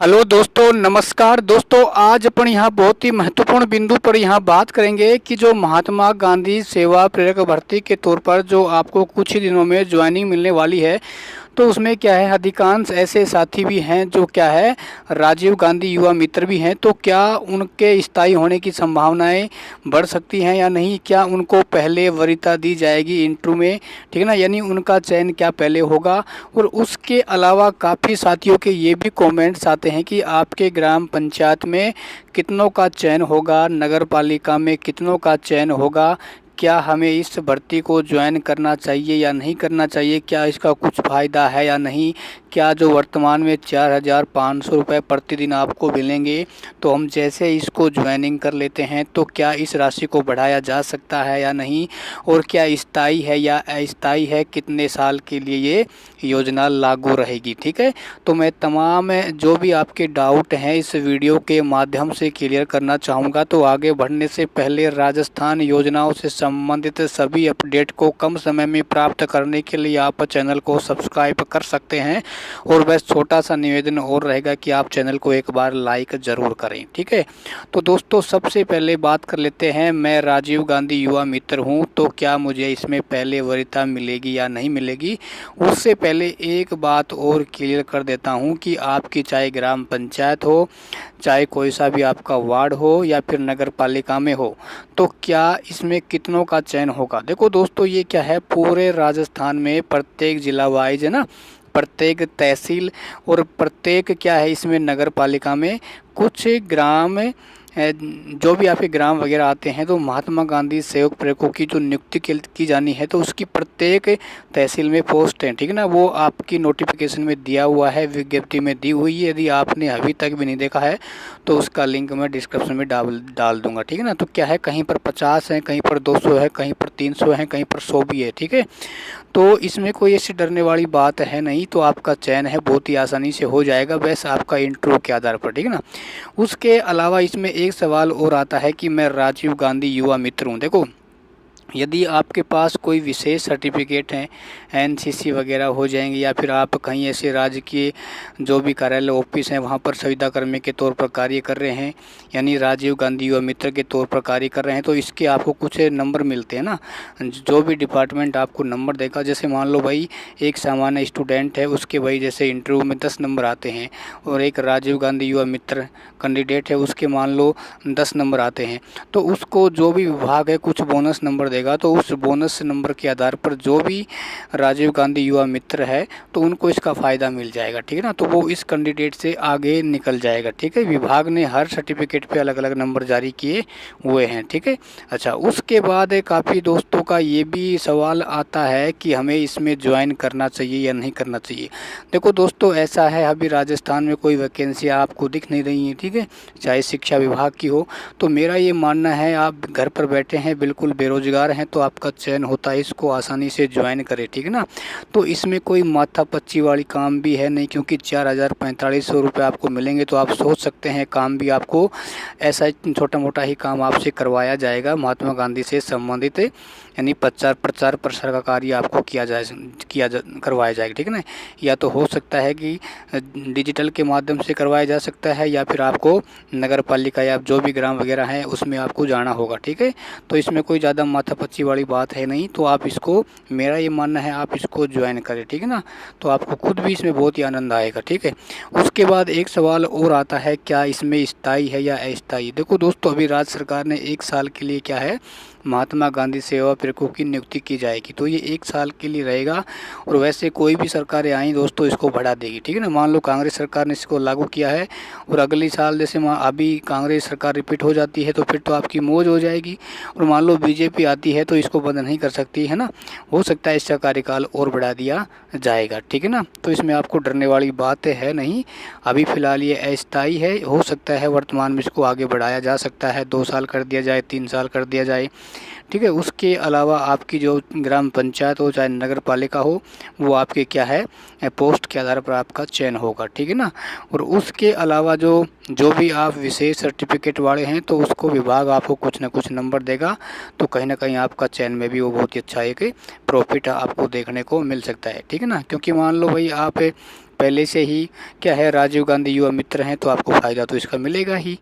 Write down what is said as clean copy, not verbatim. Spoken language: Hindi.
हेलो दोस्तों, नमस्कार दोस्तों। आज अपन यहाँ बहुत ही महत्वपूर्ण बिंदु पर यहाँ बात करेंगे कि जो महात्मा गांधी सेवा प्रेरक भर्ती के तौर पर जो आपको कुछ ही दिनों में ज्वाइनिंग मिलने वाली है, तो उसमें क्या है, अधिकांश ऐसे साथी भी हैं जो क्या है, राजीव गांधी युवा मित्र भी हैं। तो क्या उनके स्थायी होने की संभावनाएं बढ़ सकती हैं या नहीं? क्या उनको पहले वरीयता दी जाएगी इंटरव्यू में, ठीक है ना, यानी उनका चयन क्या पहले होगा? और उसके अलावा काफ़ी साथियों के ये भी कमेंट्स आते हैं कि आपके ग्राम पंचायत में कितनों का चयन होगा, नगर पालिका में कितनों का चयन होगा, क्या हमें इस भर्ती को ज्वाइन करना चाहिए या नहीं करना चाहिए, क्या इसका कुछ फ़ायदा है या नहीं, क्या जो वर्तमान में 4,500 रुपये प्रतिदिन आपको मिलेंगे, तो हम जैसे इसको ज्वाइनिंग कर लेते हैं तो क्या इस राशि को बढ़ाया जा सकता है या नहीं, और क्या स्थायी है या अस्थायी है, कितने साल के लिए ये योजना लागू रहेगी। ठीक है, तो मैं तमाम जो भी आपके डाउट हैं इस वीडियो के माध्यम से क्लियर करना चाहूँगा। तो आगे बढ़ने से पहले राजस्थान योजनाओं से संबंधित सभी अपडेट को कम समय में प्राप्त करने के लिए आप चैनल को सब्सक्राइब कर सकते हैं, और बस छोटा सा निवेदन और रहेगा कि आप चैनल को एक बार लाइक ज़रूर करें। ठीक है, तो दोस्तों सबसे पहले बात कर लेते हैं, मैं राजीव गांधी युवा मित्र हूं, तो क्या मुझे इसमें पहले वरीयता मिलेगी या नहीं मिलेगी? उससे पहले एक बात और क्लियर कर देता हूं कि आपकी चाहे ग्राम पंचायत हो, चाहे कोई सा भी आपका वार्ड हो या फिर नगर पालिका में हो, तो क्या इसमें कितनों का चयन होगा? देखो दोस्तों, ये क्या है, पूरे राजस्थान में प्रत्येक जिला वाइज है ना, प्रत्येक तहसील और प्रत्येक क्या है, इसमें नगर पालिका में कुछ ग्राम जो भी आपके ग्राम वगैरह आते हैं, तो महात्मा गांधी सेवक प्रेरकों की जो नियुक्ति की जानी है, तो उसकी प्रत्येक तहसील में पोस्ट है। ठीक है ना, वो आपकी नोटिफिकेशन में दिया हुआ है, विज्ञप्ति में दी हुई है। यदि आपने अभी तक भी नहीं देखा है तो उसका लिंक मैं डिस्क्रिप्शन में डाल दूंगा। ठीक है ना, तो क्या है, कहीं पर 50 है, कहीं पर 200 है, कहीं पर 300 है, कहीं पर 100 भी है। ठीक है, तो इसमें कोई ऐसी डरने वाली बात है नहीं, तो आपका चयन है बहुत ही आसानी से हो जाएगा, बस आपका इंटरव्यू के आधार पर। ठीक है ना, उसके अलावा इसमें एक सवाल और आता है कि मैं राजीव गांधी युवा मित्र हूँ। देखो, यदि आपके पास कोई विशेष सर्टिफिकेट हैं, एनसीसी वगैरह हो जाएंगे, या फिर आप कहीं ऐसे राज्य के जो भी कार्यालय ऑफिस हैं वहाँ पर संविदा कर्मी के तौर पर कार्य कर रहे हैं, यानी राजीव गांधी युवा मित्र के तौर पर कार्य कर रहे हैं, तो इसके आपको कुछ नंबर मिलते हैं ना, जो भी डिपार्टमेंट आपको नंबर देगा। जैसे मान लो भाई एक सामान्य स्टूडेंट है, उसके भाई जैसे इंटरव्यू में 10 नंबर आते हैं, और एक राजीव गांधी युवा मित्र कैंडिडेट है, उसके मान लो 10 नंबर आते हैं, तो उसको जो भी विभाग है कुछ बोनस नंबर देगा। तो उस बोनस नंबर के आधार पर जो भी राजीव गांधी युवा मित्र है, तो उनको इसका फ़ायदा मिल जाएगा। ठीक है ना, तो वो इस कैंडिडेट से आगे निकल जाएगा। ठीक है, विभाग ने हर सर्टिफिकेट पे अलग अलग नंबर जारी किए हुए हैं। ठीक है, अच्छा, उसके बाद काफ़ी दोस्तों का ये भी सवाल आता है कि हमें इसमें ज्वाइन करना चाहिए या नहीं करना चाहिए। देखो दोस्तों, ऐसा है, अभी राजस्थान में कोई वैकेंसी आपको दिख नहीं रही है, ठीक है, चाहे शिक्षा विभाग की हो, तो मेरा ये मानना है, आप घर पर बैठे हैं, बिल्कुल बेरोजगार हैं, तो आपका चयन होता है, इसको आसानी से ज्वाइन करें। ठीक है ना, तो इसमें कोई माथापच्ची वाली काम भी है नहीं, क्योंकि 4,4500 रुपये आपको मिलेंगे, तो आप सोच सकते हैं काम भी आपको ऐसा छोटा मोटा ही काम आपसे करवाया जाएगा, महात्मा गांधी से संबंधित, यानी प्रचार प्रसार का कार्य आपको करवाया जाएगा। ठीक है ना, या तो हो सकता है कि डिजिटल के माध्यम से करवाया जा सकता है, या फिर आपको नगर पालिका या जो भी ग्राम वगैरह है उसमें आपको जाना होगा। ठीक है, तो इसमें कोई ज़्यादा माथापच्ची वाली बात है नहीं, तो आप इसको, मेरा ये मानना है, आप इसको ज्वाइन करें। ठीक है ना, तो आपको खुद भी इसमें बहुत ही आनंद आएगा। ठीक है, उसके बाद एक सवाल और आता है, क्या इसमें स्थायी है या अस्थायी? देखो दोस्तों, अभी राज्य सरकार ने 1 साल के लिए क्या है, महात्मा गांधी सेवा प्रेरकों की नियुक्ति की जाएगी, तो ये 1 साल के लिए रहेगा, और वैसे कोई भी सरकारें आई दोस्तों इसको बढ़ा देगी। ठीक है ना, मान लो कांग्रेस सरकार ने इसको लागू किया है, और अगली साल जैसे अभी कांग्रेस सरकार रिपीट हो जाती है, तो फिर तो आपकी मौज हो जाएगी, और मान लो बीजेपी आती है तो इसको बंद नहीं कर सकती है ना, हो सकता है इसका कार्यकाल और बढ़ा दिया जाएगा। ठीक है ना, तो इसमें आपको डरने वाली बात है नहीं, अभी फ़िलहाल ये अस्थायी है, हो सकता है वर्तमान में इसको आगे बढ़ाया जा सकता है, 2 साल कर दिया जाए, 3 साल कर दिया जाए। ठीक है, उसके अलावा आपकी जो ग्राम पंचायत हो चाहे नगर पालिका हो, वो आपके क्या है, पोस्ट के आधार पर आपका चयन होगा। ठीक है ना, और उसके अलावा जो भी आप विशेष सर्टिफिकेट वाले हैं, तो उसको विभाग आपको कुछ ना कुछ नंबर देगा, तो कहीं ना कहीं आपका चयन में भी वो बहुत ही अच्छा एक प्रॉफिट आपको देखने को मिल सकता है। ठीक है ना, क्योंकि मान लो भाई आप पहले से ही क्या है राजीव गांधी युवा मित्र हैं तो आपको फ़ायदा तो इसका मिलेगा ही।